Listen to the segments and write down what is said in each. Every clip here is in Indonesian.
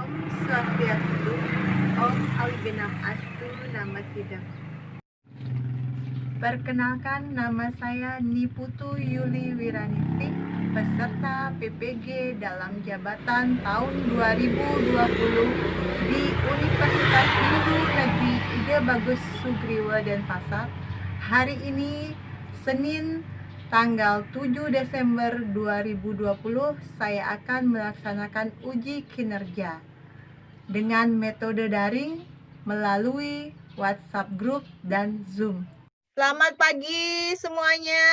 Om Swastiastu, Om Awigenam Astu, Nama Sidam. Perkenalkan, nama saya Niputu Yuli Wiraningsih, peserta PPG dalam jabatan tahun 2020 di Universitas Hindu Negeri Ide Bagus Sugriwa Denpasar. Hari ini, Senin, tanggal 7 Desember 2020, saya akan melaksanakan uji kinerja dengan metode daring melalui WhatsApp Group dan Zoom. Selamat pagi semuanya.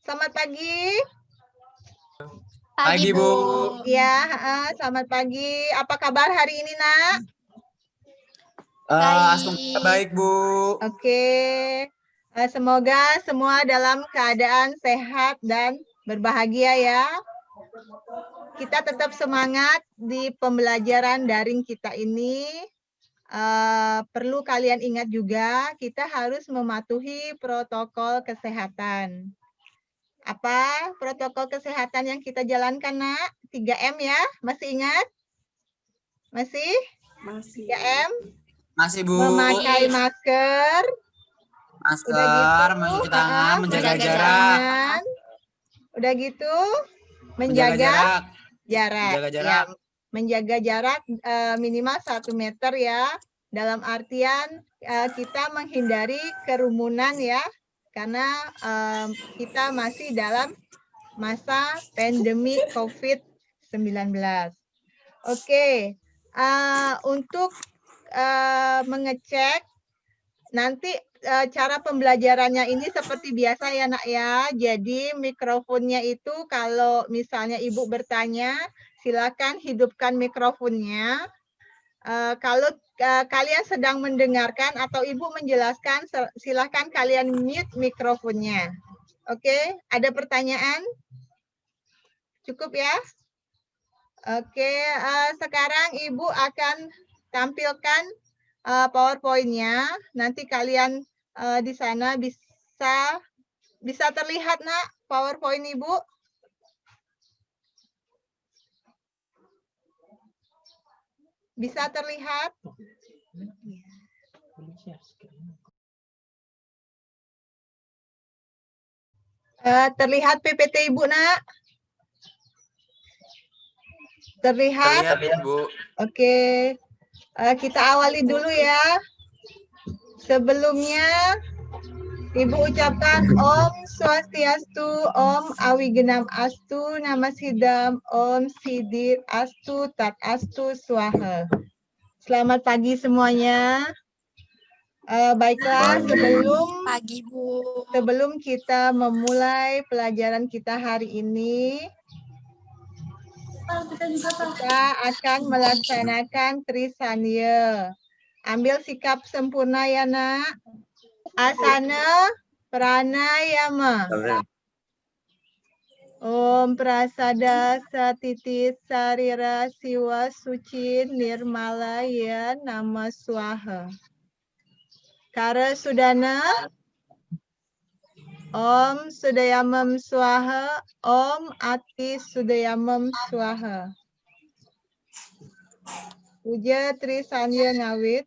Selamat pagi. Pagi, Bu. Ya, selamat pagi. Apa kabar hari ini, Nak? Alhamdulillah baik, Bu. Oke. Semoga semua dalam keadaan sehat dan berbahagia ya. Kita tetap semangat di pembelajaran daring kita ini. Perlu kalian ingat juga, kita harus mematuhi protokol kesehatan. Apa protokol kesehatan yang kita jalankan, Nak? 3M ya, masih ingat? Masih? 3M? Masih, Bu. Memakai masker. Masker, mencuci tangan, menjaga jarak. Udah gitu, menjaga jarak. Menjaga jarak. Ya, menjaga jarak minimal 1 meter ya. Dalam artian kita menghindari kerumunan ya. Karena kita masih dalam masa pandemi COVID-19. Oke, untuk mengecek nanti cara pembelajarannya ini seperti biasa ya Nak ya. Jadi mikrofonnya itu kalau misalnya Ibu bertanya, silakan hidupkan mikrofonnya. Kalau kalian sedang mendengarkan atau Ibu menjelaskan, silakan kalian mute mikrofonnya. Oke, ada pertanyaan? Cukup ya? Oke, sekarang Ibu akan tampilkan PowerPoint-nya. Nanti kalian di sana bisa terlihat Nak PowerPoint Ibu? Bisa terlihat? Terlihat PPT Ibu, Nak? Terlihat? Terlihat, Bu. Oke. Kita awali dulu ya. Sebelumnya, Ibu ucapkan Om Swastiastu, Om Awigenam Astu, Nama Sidam, Om Sidir Astu, Tat Astu, Swaha. Selamat pagi semuanya. Baiklah, sebelum kita memulai pelajaran kita hari ini, kita akan melaksanakan Trisanya. Ambil sikap sempurna ya Nak. Asana pranayama. Om prasada satitit sarira siwa suci nirmala ya nama swaha. Kara sudana. Om sudayamam swaha. Om ati sudayamam swaha. Puja Trisanya ngawit.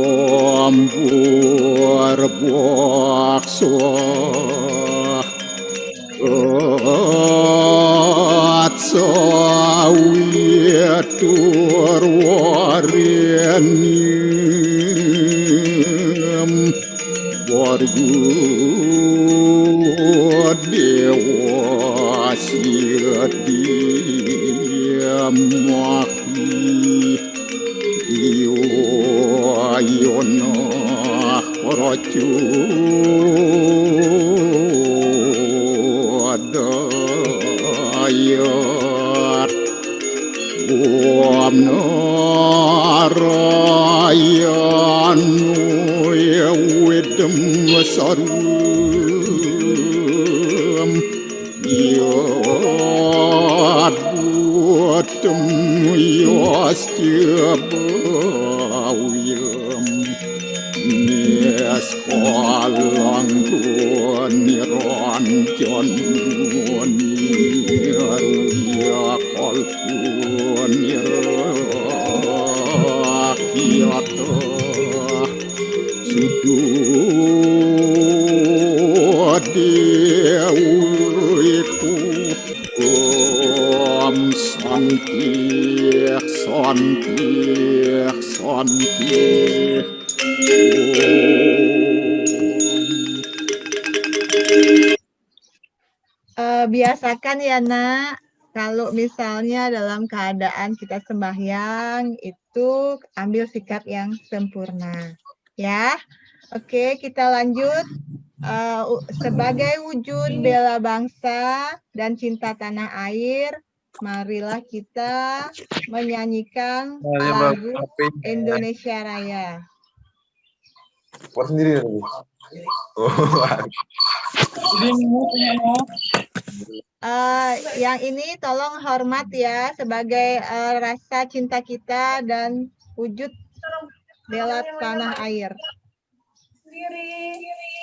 Om Narayanu Widam sarem buatem yasjabawiem nes kalang niran jon ya kalpun rakyat sudah dewiku om santih Biasakan ya nak, kalau misalnya dalam keadaan kita sembahyang itu ambil sikap yang sempurna ya. Oke, kita lanjut. Sebagai wujud bela bangsa dan cinta tanah air, marilah kita menyanyikan lagu Indonesia Raya. Buat sendiri. Yang ini tolong hormat ya, sebagai rasa cinta kita dan wujud bela tanah air.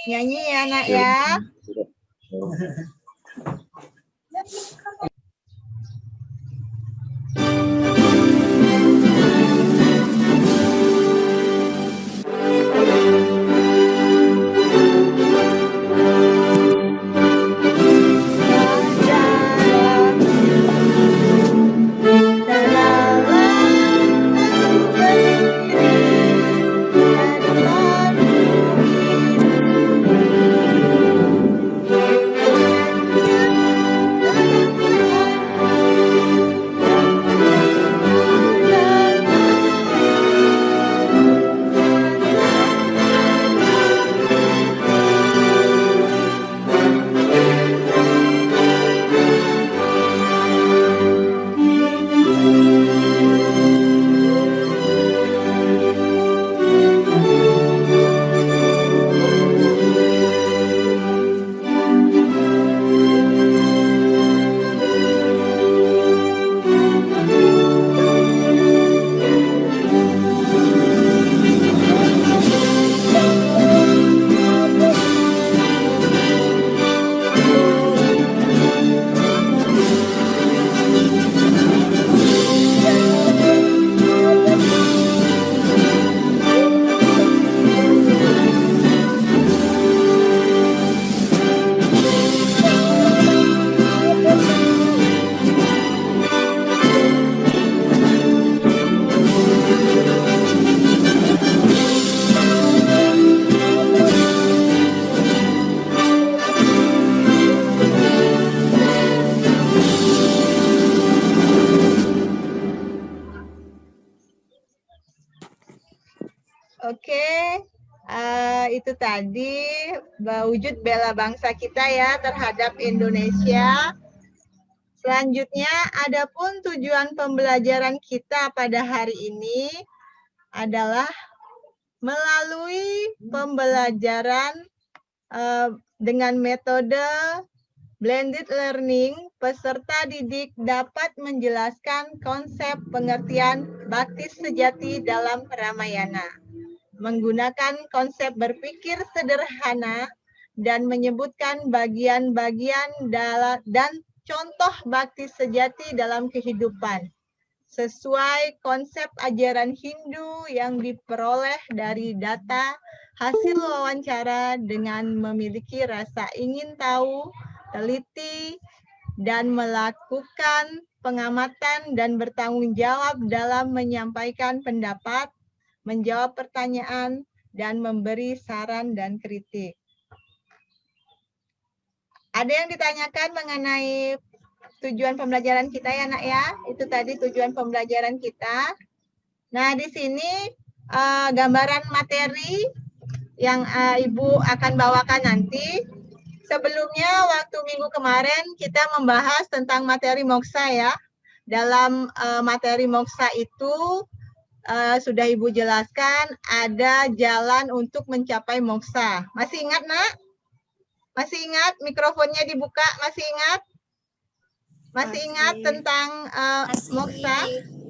Nyanyi ya nak ya. Oke, itu tadi wujud bela bangsa kita ya terhadap Indonesia. Selanjutnya, adapun tujuan pembelajaran kita pada hari ini adalah melalui pembelajaran dengan metode blended learning, peserta didik dapat menjelaskan konsep pengertian bakti sejati dalam Ramayana, menggunakan konsep berpikir sederhana dan menyebutkan bagian-bagian dan contoh bakti sejati dalam kehidupan sesuai konsep ajaran Hindu yang diperoleh dari data hasil wawancara dengan memiliki rasa ingin tahu, teliti, dan melakukan pengamatan dan bertanggung jawab dalam menyampaikan pendapat, menjawab pertanyaan, dan memberi saran dan kritik. Ada yang ditanyakan mengenai tujuan pembelajaran kita ya nak ya? Itu tadi tujuan pembelajaran kita. Nah di sini gambaran materi yang Ibu akan bawakan nanti. Sebelumnya waktu minggu kemarin kita membahas tentang materi moksa ya. Dalam materi moksa itu sudah Ibu jelaskan ada jalan untuk mencapai moksa. Masih ingat, Nak? Masih ingat mikrofonnya dibuka? Masih ingat? Masih ingat tentang moksa?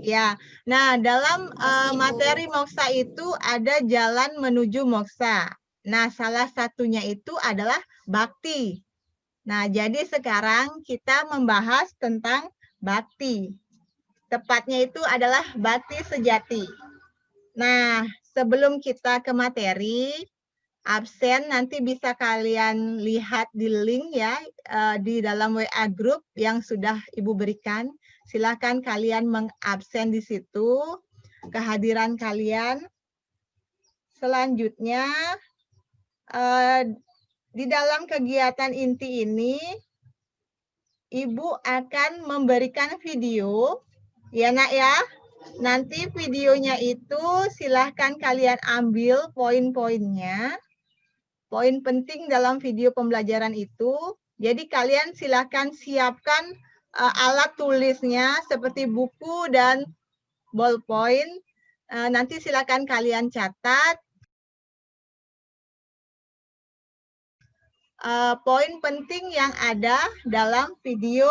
Ya. Nah, dalam materi moksa itu ada jalan menuju moksa. Nah, salah satunya itu adalah bakti. Nah, jadi sekarang kita membahas tentang bakti. Tepatnya itu adalah bakti sejati. Nah, sebelum kita ke materi, absen nanti bisa kalian lihat di link ya, di dalam WA group yang sudah Ibu berikan. Silakan kalian mengabsen di situ, kehadiran kalian. Selanjutnya, di dalam kegiatan inti ini, Ibu akan memberikan video, ya Nak ya. Nanti videonya itu silahkan kalian ambil poin-poinnya. Poin penting dalam video pembelajaran itu. Jadi kalian silahkan siapkan alat tulisnya seperti buku dan ballpoint. Nanti silahkan kalian catat. Poin penting yang ada dalam video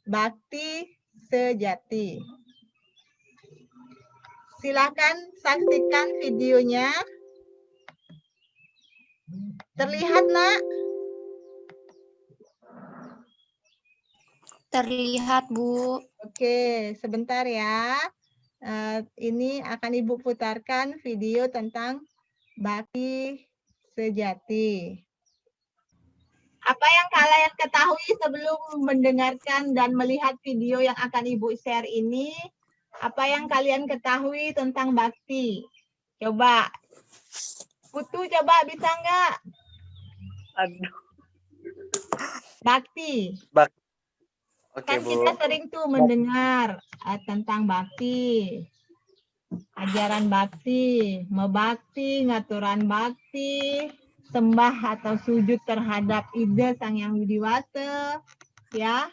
Bakti Sejati. Silakan saksikan videonya. Terlihat, Nak? Terlihat, Bu. Oke, sebentar ya. Ini akan Ibu putarkan video tentang Bakti Sejati. Apa yang kalian ketahui sebelum mendengarkan dan melihat video yang akan Ibu share ini? Apa yang kalian ketahui tentang bakti? Coba. Putu coba bisa nggak? Aduh. Bakti. Oke, Kan Bu. kita sering tuh mendengar tentang bakti. Ajaran bakti, mebakti, ngaturan bakti, sembah atau sujud terhadap ide Sang Yang Widiwasa, ya.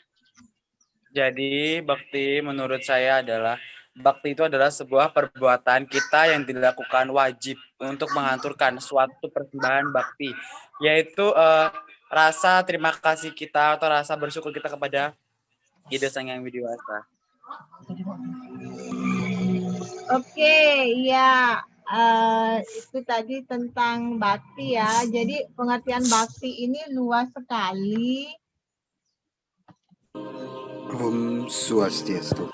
Jadi bakti menurut saya adalah bakti itu adalah sebuah perbuatan kita yang dilakukan wajib untuk menghaturkan suatu persembahan bakti, yaitu rasa terima kasih kita atau rasa bersyukur kita kepada ide Sang Yang Widiwasa. Oke, iya. Itu tadi tentang bakti ya. Jadi pengertian bakti ini luas sekali. Om Swastiastu.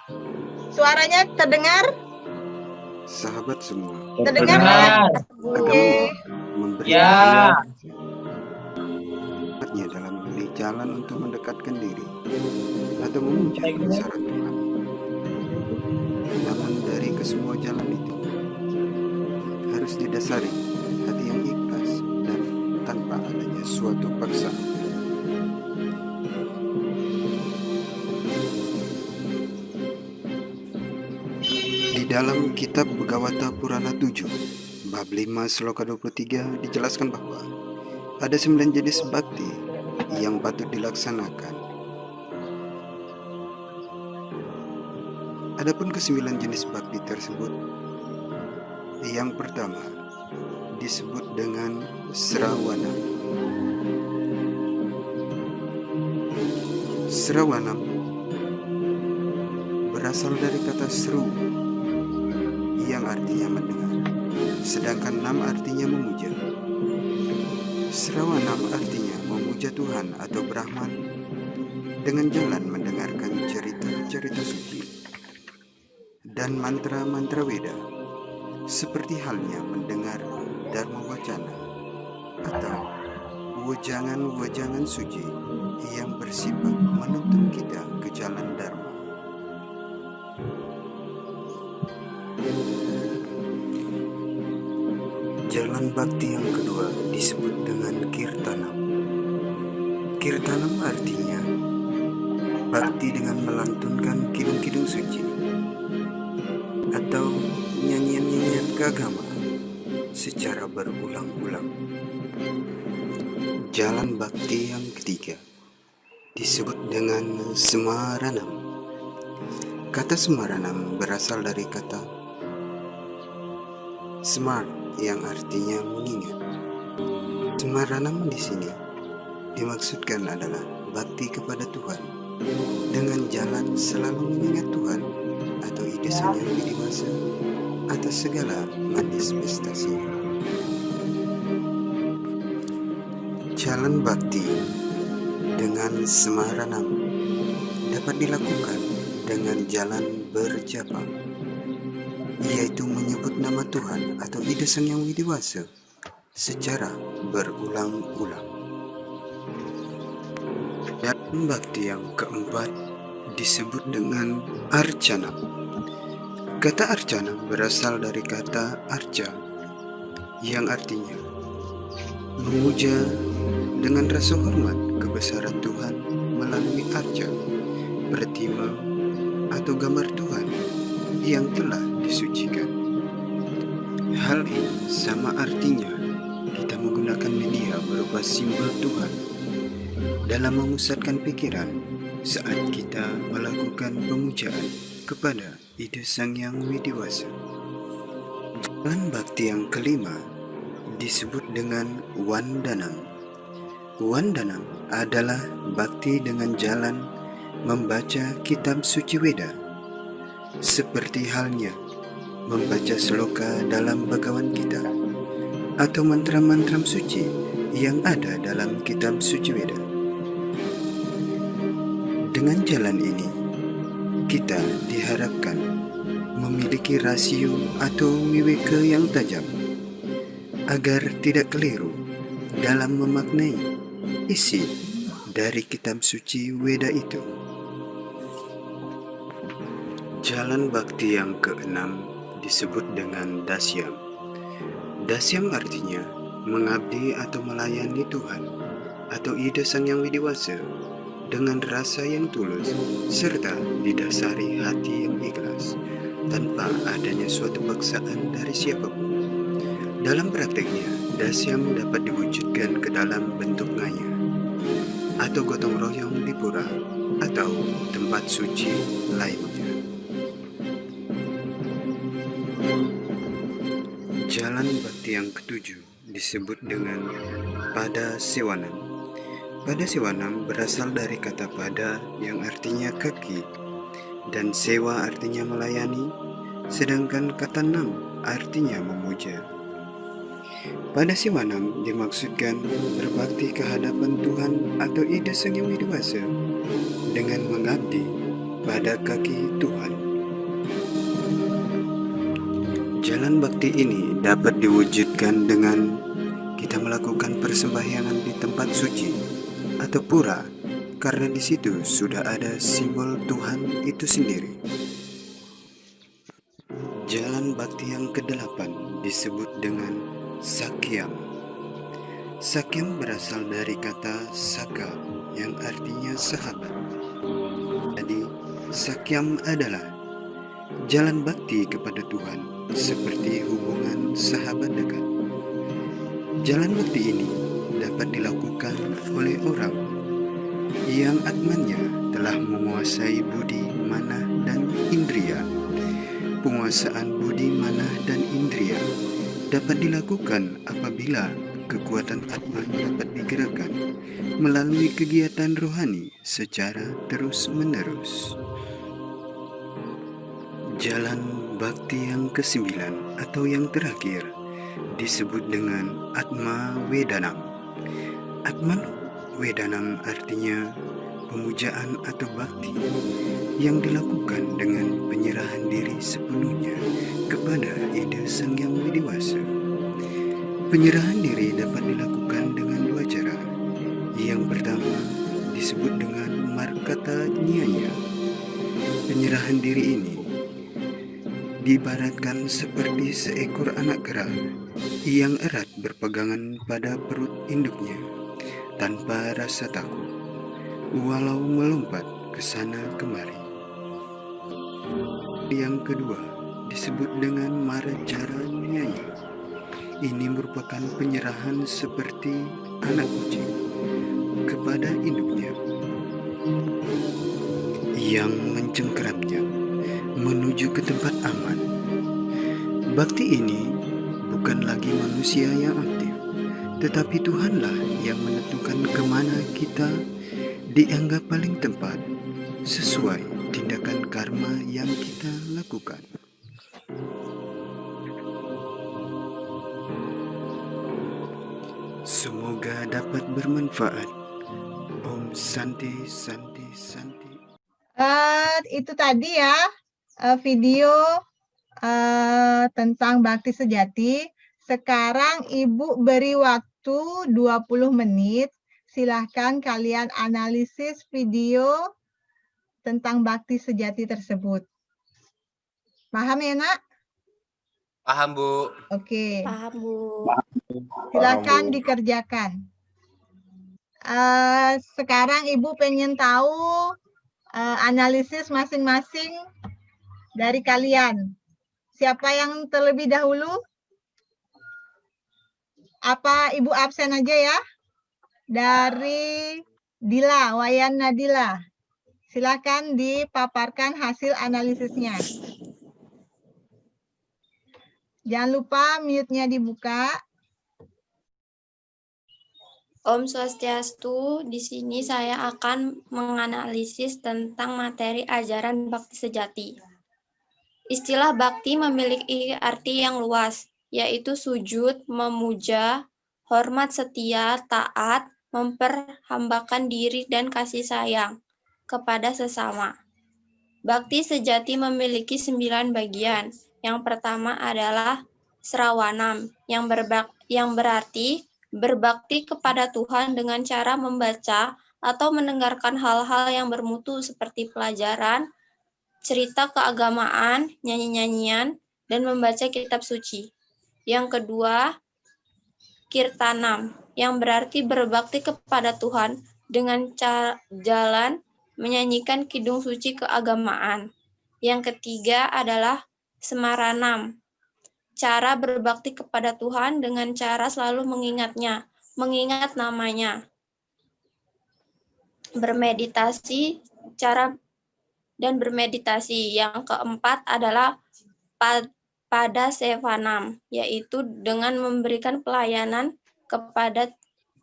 Suaranya terdengar? Sahabat semua, Terdengar nggak? agama Oke. memberi tempatnya dalam memilih jalan untuk mendekatkan diri atau memuja kebesaran Tuhan. Namun dari kesemua jalan itu harus didasari hati yang ikhlas dan tanpa adanya suatu paksaan. Di dalam kitab Bhagavata Purana 7, bab 5 sloka 23 dijelaskan bahwa ada 9 jenis bakti yang patut dilaksanakan. Adapun ke-9 jenis bakti tersebut, yang pertama disebut dengan Srawanam. Srawanam berasal dari kata Sru yang artinya mendengar, sedangkan Nam artinya memuja. Srawanam artinya memuja Tuhan atau Brahman dengan jalan mendengarkan cerita-cerita suci dan mantra-mantra Weda, seperti halnya mendengar Dharma Wacana atau wejangan-wejangan suci yang bersifat menuntun kita ke jalan Dharma. Jalan bakti yang kedua disebut dengan Kirtanam. Kirtanam artinya bakti dengan melantunkan kidung-kidung suci atau nyanyian-nyanyian keagamaan secara berulang-ulang. Jalan bakti yang ketiga disebut dengan Smaranam. Kata Smaranam berasal dari kata Smart yang artinya mengingat. Semaranam di sini dimaksudkan adalah bakti kepada Tuhan dengan jalan selalu mengingat Tuhan atau ide Sang Yang Widi Wasa atas segala manifestasi. Jalan bakti dengan semaranam dapat dilakukan dengan jalan berjapa, yaitu menyebut nama Tuhan atau ide Sang Yang Widi Wasa secara berulang-ulang. Jalan bakti yang keempat disebut dengan arcana. Kata arcana berasal dari kata arca yang artinya memuja dengan rasa hormat kebesaran Tuhan melalui arca, pertima atau gambar Tuhan yang telah disucikan. Hal ini sama artinya kita menggunakan media berupa simbol Tuhan dalam memusatkan pikiran saat kita melakukan pemujaan kepada ide Sang Yang Widi Wasa. Jalan bakti yang kelima disebut dengan wandanam. Wandanam adalah bakti dengan jalan membaca kitab suci Weda, seperti halnya membaca sloka dalam Bhagawan Gita atau mantra-mantra suci yang ada dalam kitab suci Weda. Dengan jalan ini, kita diharapkan memiliki rasio atau wiweka yang tajam agar tidak keliru dalam memaknai isi dari kitab suci Weda itu. Jalan bakti yang keenam disebut dengan dasyam. Dasyam artinya mengabdi atau melayani Tuhan atau ide Sang Yang Widi Wasa dengan rasa yang tulus serta didasari hati yang ikhlas tanpa adanya suatu paksaan dari siapapun. Dalam prakteknya, dasyam dapat diwujudkan ke dalam bentuk ngaya atau gotong royong di pura atau tempat suci lainnya. Jalan bakti yang ketujuh disebut dengan pada sewanam. Pada sewanam berasal dari kata pada yang artinya kaki dan sewa artinya melayani, sedangkan kata nam artinya memuja. Pada sewanam dimaksudkan berbakti ke hadapan Tuhan atau ide Sang Yang Widi Wasa dengan mengabdi pada kaki Tuhan. Jalan bakti ini dapat diwujudkan dengan kita melakukan persembahyangan di tempat suci atau pura, karena di situ sudah ada simbol Tuhan itu sendiri. Jalan bakti yang kedelapan disebut dengan sakyam. Sakyam berasal dari kata saka yang artinya sahabat. Jadi, sakyam adalah jalan bakti kepada Tuhan seperti hubungan sahabat dekat. Jalan bakti ini dapat dilakukan oleh orang yang atmannya telah menguasai budi, manah, dan indria. Penguasaan budi, manah, dan indria dapat dilakukan apabila kekuatan atman dapat digerakkan melalui kegiatan rohani secara terus-menerus. Jalan bakti yang kesembilan atau yang terakhir disebut dengan Atma Wedanam. Atman Wedanam artinya pemujaan atau bakti yang dilakukan dengan penyerahan diri sepenuhnya kepada ide Sang Yang Widi Wasa. Penyerahan diri dapat dilakukan dengan dua cara. Yang pertama disebut dengan Markata Nyaya. Penyerahan diri ini diibaratkan seperti seekor anak kera yang erat berpegangan pada perut induknya tanpa rasa takut, walau melompat ke sana kemari. Yang kedua disebut dengan Maracara Nyaya. Ini merupakan penyerahan seperti anak kucing kepada induknya yang mencengkeramnya menuju ke tempat aman. Bakti ini bukan lagi manusia yang aktif, tetapi Tuhanlah yang menentukan kemana kita dianggap paling tepat sesuai tindakan karma yang kita lakukan. Semoga dapat bermanfaat. Om Santi Santi Santi. Itu tadi ya video tentang bakti sejati. Sekarang Ibu beri waktu 20 menit. Silahkan kalian analisis video tentang bakti sejati tersebut. Paham ya, Nak? Paham, Bu. Oke. Paham, Bu. Silakan dikerjakan. Sekarang Ibu pengen tahu analisis masing-masing dari kalian. Siapa yang terlebih dahulu? Apa Ibu absen aja ya? Dari Dila, Wayan Nadila. Silakan dipaparkan hasil analisisnya. Jangan lupa mute-nya dibuka. Om Swastiastu, di sini saya akan menganalisis tentang materi ajaran bakti sejati. Istilah bakti memiliki arti yang luas, yaitu sujud, memuja, hormat setia, taat, memperhambakan diri, dan kasih sayang kepada sesama. Bakti sejati memiliki 9 bagian. Yang pertama adalah srawanam, yang berarti berbakti kepada Tuhan dengan cara membaca atau mendengarkan hal-hal yang bermutu seperti pelajaran, cerita keagamaan, nyanyi-nyanyian, dan membaca kitab suci. Yang kedua, kirtanam, yang berarti berbakti kepada Tuhan dengan jalan menyanyikan kidung suci keagamaan. Yang ketiga adalah semaranam, cara berbakti kepada Tuhan dengan cara selalu mengingatnya, mengingat namanya. Bermeditasi, dan bermeditasi. Yang keempat adalah pada sevanam, yaitu dengan memberikan pelayanan kepada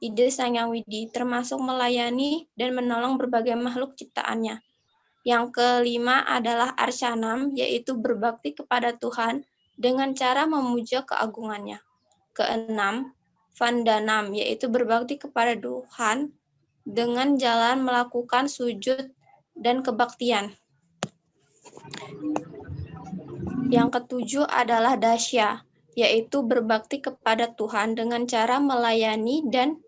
ide Sang Yang Widi, termasuk melayani dan menolong berbagai makhluk ciptaannya. Yang kelima adalah arcanam, yaitu berbakti kepada Tuhan dengan cara memuja keagungannya. Keenam, vandanam, yaitu berbakti kepada Tuhan dengan jalan melakukan sujud dan kebaktian. Yang ketujuh adalah dasya, yaitu berbakti kepada Tuhan dengan cara melayani dan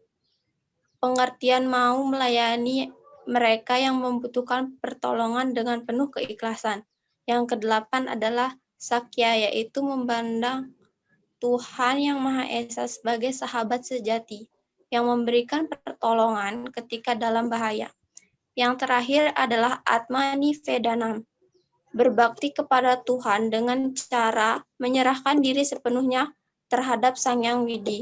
pengertian mau melayani mereka yang membutuhkan pertolongan dengan penuh keikhlasan. Yang kedelapan adalah sakya, yaitu memandang Tuhan yang Maha Esa sebagai sahabat sejati yang memberikan pertolongan ketika dalam bahaya. Yang terakhir adalah atmani vedanam, berbakti kepada Tuhan dengan cara menyerahkan diri sepenuhnya terhadap Sang Yang Widi.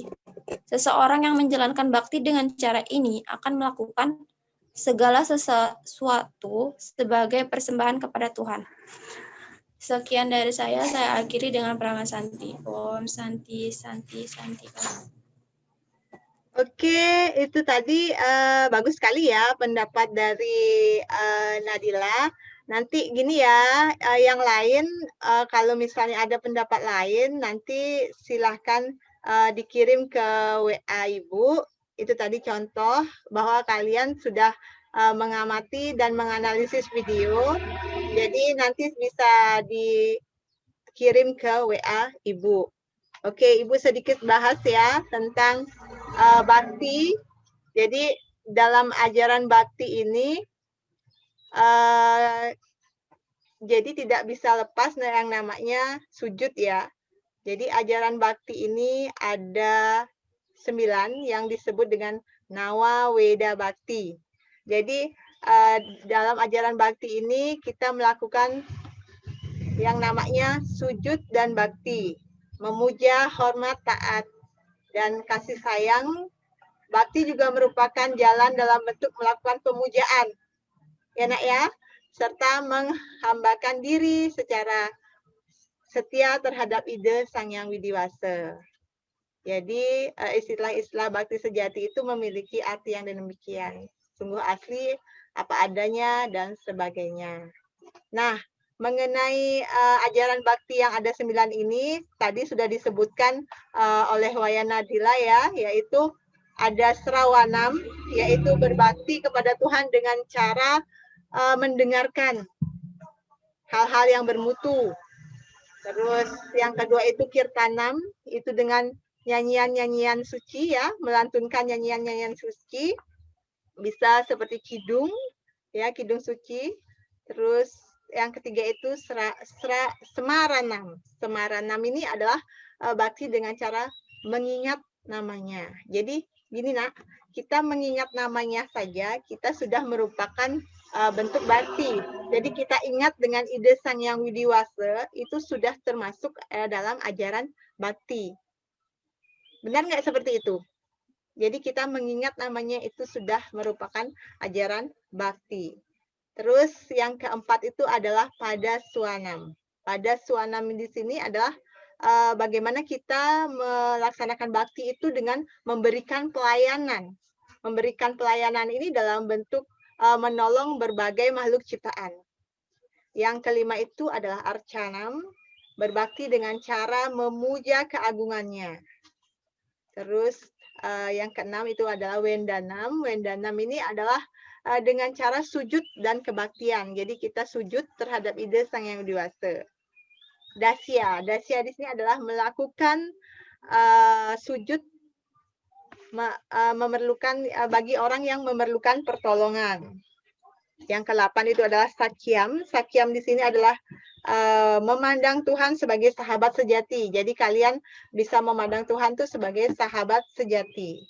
Seseorang yang menjalankan bakti dengan cara ini akan melakukan segala sesuatu sebagai persembahan kepada Tuhan. Sekian dari saya akhiri dengan Prama Santi. Om Santi, Santi, Santi. Oke, itu tadi bagus sekali ya pendapat dari Nadila. Nanti gini ya, yang lain kalau misalnya ada pendapat lain, nanti silahkan dikirim ke WA Ibu. Itu tadi contoh bahwa kalian sudah mengamati dan menganalisis video. Jadi nanti bisa dikirim ke WA Ibu. Oke, Ibu sedikit bahas ya tentang bakti. Jadi dalam ajaran bakti ini, jadi tidak bisa lepas yang namanya sujud ya. Jadi ajaran bakti ini ada 9 yang disebut dengan Nawa Weda Bakti. Jadi dalam ajaran bakti ini kita melakukan yang namanya sujud dan bakti, memuja, hormat, taat, dan kasih sayang. Bakti juga merupakan jalan dalam bentuk melakukan pemujaan, ya Nak ya, serta menghambakan diri secara setia terhadap ide Sang Yang Widiwasa. Jadi istilah-istilah bakti sejati itu memiliki arti yang demikian. Sungguh asli, apa adanya, dan sebagainya. Nah, mengenai ajaran bakti yang ada 9 ini, tadi sudah disebutkan oleh Wayan Nadila ya, yaitu ada Srawanam, yaitu berbakti kepada Tuhan dengan cara mendengarkan hal-hal yang bermutu. Terus yang kedua itu Kirtanam, itu dengan nyanyian-nyanyian suci ya, melantunkan nyanyian-nyanyian suci. Bisa seperti kidung, ya kidung suci. Terus yang ketiga itu Semaranam. Semaranam ini adalah bakti dengan cara mengingat namanya. Jadi gini nak, kita mengingat namanya saja, kita sudah merupakan bentuk bakti. Jadi kita ingat dengan ide Sang Yang Widiwasa, itu sudah termasuk dalam ajaran bakti. Benar nggak seperti itu? Jadi kita mengingat namanya itu sudah merupakan ajaran bakti. Terus yang keempat itu adalah pada suanam. Pada suanam di sini adalah bagaimana kita melaksanakan bakti itu dengan memberikan pelayanan. Memberikan pelayanan ini dalam bentuk menolong berbagai makhluk ciptaan. Yang kelima itu adalah arcanam, berbakti dengan cara memuja keagungannya. Terus yang keenam itu adalah wendanam. Wendanam ini adalah dengan cara sujud dan kebaktian. Jadi kita sujud terhadap ide Sang Yang Widiwasa. Dasya. Dasya di sini adalah melakukan sujud memerlukan bagi orang yang memerlukan pertolongan. Yang ke-8 itu adalah sakyam. Sakyam di sini adalah memandang Tuhan sebagai sahabat sejati. Jadi kalian bisa memandang Tuhan itu sebagai sahabat sejati.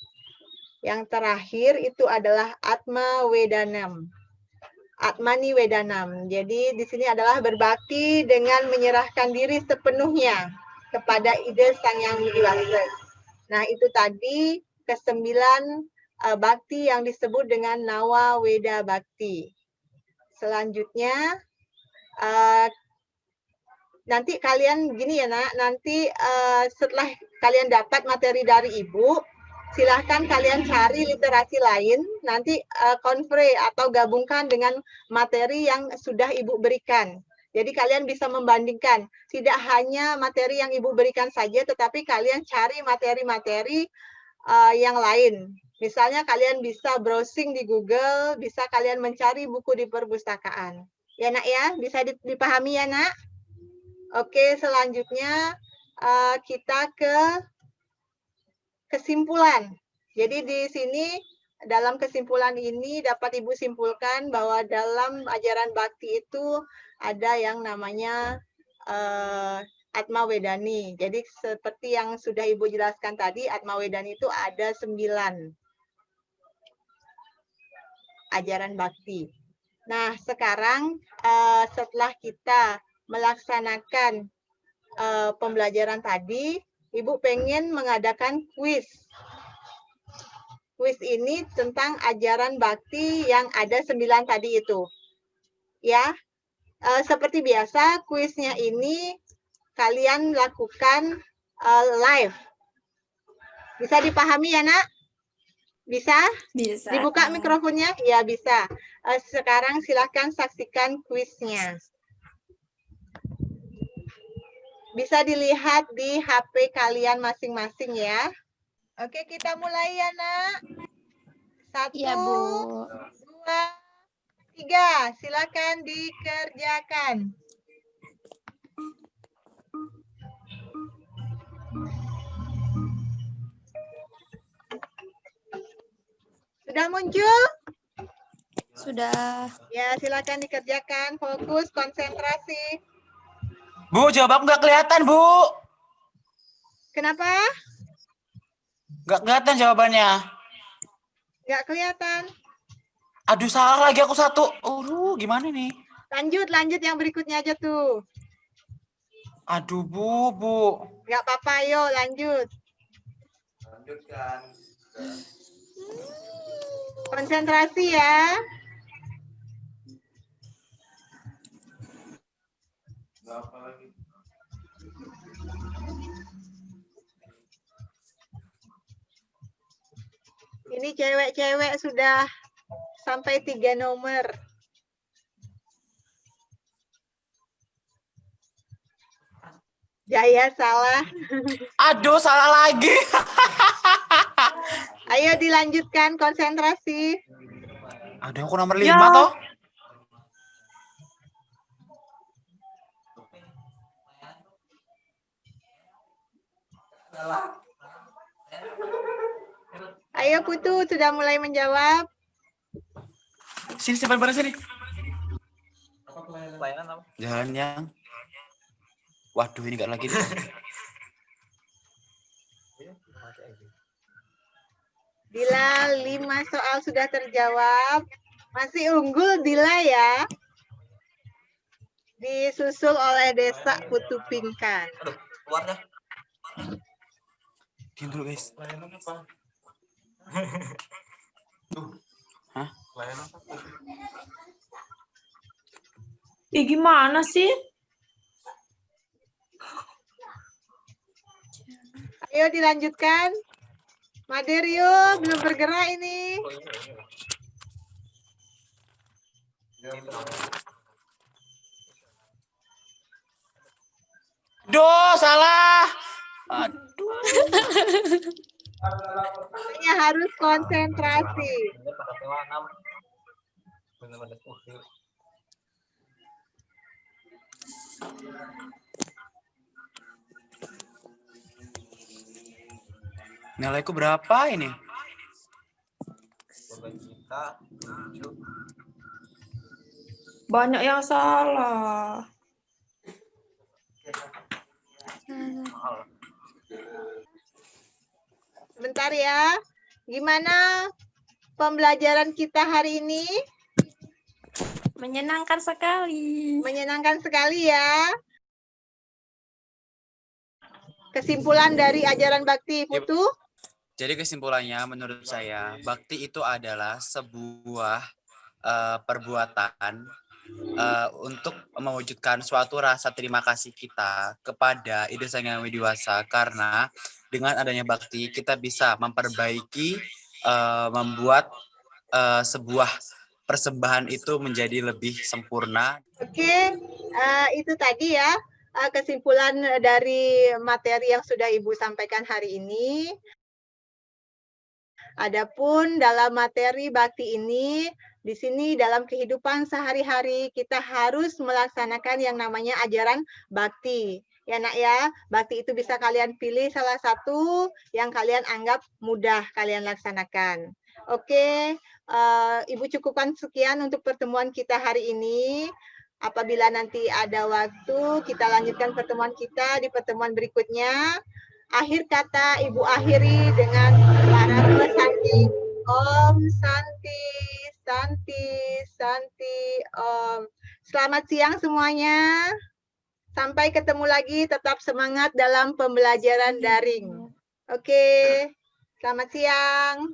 Yang terakhir itu adalah Atma Wedanam. Atmani Wedanam. Jadi di sini adalah berbakti dengan menyerahkan diri sepenuhnya kepada ide Sang Yang Widiwasa. Nah, itu tadi ke-9 bakti yang disebut dengan Nawa Weda Bakti. Selanjutnya nanti kalian gini ya nak, nanti setelah kalian dapat materi dari ibu, silahkan kalian cari literasi lain, nanti konfre atau gabungkan dengan materi yang sudah ibu berikan. Jadi kalian bisa membandingkan, tidak hanya materi yang ibu berikan saja, tetapi kalian cari materi-materi yang lain. Misalnya kalian bisa browsing di Google, bisa kalian mencari buku di perpustakaan. Ya nak ya, bisa dipahami ya nak? Oke, selanjutnya kita ke kesimpulan. Jadi di sini dalam kesimpulan ini dapat Ibu simpulkan bahwa dalam ajaran bakti itu ada yang namanya Atma Wedani. Jadi seperti yang sudah Ibu jelaskan tadi, Atma Wedani itu ada 9 ajaran bakti. Nah, sekarang setelah kita melaksanakan pembelajaran tadi, Ibu pengen mengadakan kuis. Kuis ini tentang ajaran bakti yang ada 9 tadi itu. Ya, seperti biasa, kuisnya ini kalian lakukan live. Bisa dipahami ya, nak? Bisa? Bisa. Dibuka mikrofonnya? Ya, bisa. Sekarang silahkan saksikan kuisnya. Bisa dilihat di HP kalian masing-masing ya. Oke, kita mulai ya, nak. 1, Iya, Bu. 2, 3. Silakan dikerjakan. Sudah muncul? Sudah. Ya, silakan dikerjakan. Fokus, konsentrasi. Bu, jawab aku nggak kelihatan, Bu. Kenapa? Nggak kelihatan jawabannya. Nggak kelihatan. Aduh, salah lagi aku satu. Gimana nih? Lanjut yang berikutnya aja tuh. Aduh, Bu. Nggak apa-apa, ayo lanjut. Lanjutkan. Konsentrasi ya. Nggak apa lagi. Ini cewek-cewek sudah sampai 3 nomor. Jaya salah. Aduh, salah lagi. Ayo dilanjutkan konsentrasi. Aduh, aku nomor 5 toh. Ayo Putu, sudah mulai menjawab. Sini, simpan barang sini. Jalan yang. Waduh, ini enggak lagi. Dila, 5 soal sudah terjawab. Masih unggul Dila ya. Disusul oleh Desa Putu Pingkan. Aduh, keluarnya. Diam dulu, guys. Hah? Gimana sih? Ayo dilanjutkan. Maderio belum bergerak ini. Duh, salah. Aduh. Makanya harus konsentrasi. Nilaiku berapa ini? Banyak yang salah. Sebentar ya. Gimana pembelajaran kita hari ini? Menyenangkan sekali. Menyenangkan sekali ya. Kesimpulan dari ajaran bakti Putu? Jadi kesimpulannya menurut saya, bakti itu adalah sebuah perbuatan untuk mewujudkan suatu rasa terima kasih kita kepada Ida Sang Yang Widiwasa, karena dengan adanya bakti kita bisa memperbaiki, membuat sebuah persembahan itu menjadi lebih sempurna. Oke, itu tadi ya kesimpulan dari materi yang sudah Ibu sampaikan hari ini. Adapun dalam materi bakti ini, di sini dalam kehidupan sehari-hari kita harus melaksanakan yang namanya ajaran bakti. Ya nak ya, bakti itu bisa kalian pilih salah satu yang kalian anggap mudah kalian laksanakan. Oke, Ibu cukupkan sekian untuk pertemuan kita hari ini. Apabila nanti ada waktu, kita lanjutkan pertemuan kita di pertemuan berikutnya. Akhir kata Ibu akhiri dengan para Santi. Om Santi, Santi, Santi, Om. Selamat siang semuanya. Sampai ketemu lagi, tetap semangat dalam pembelajaran daring. Oke, selamat siang.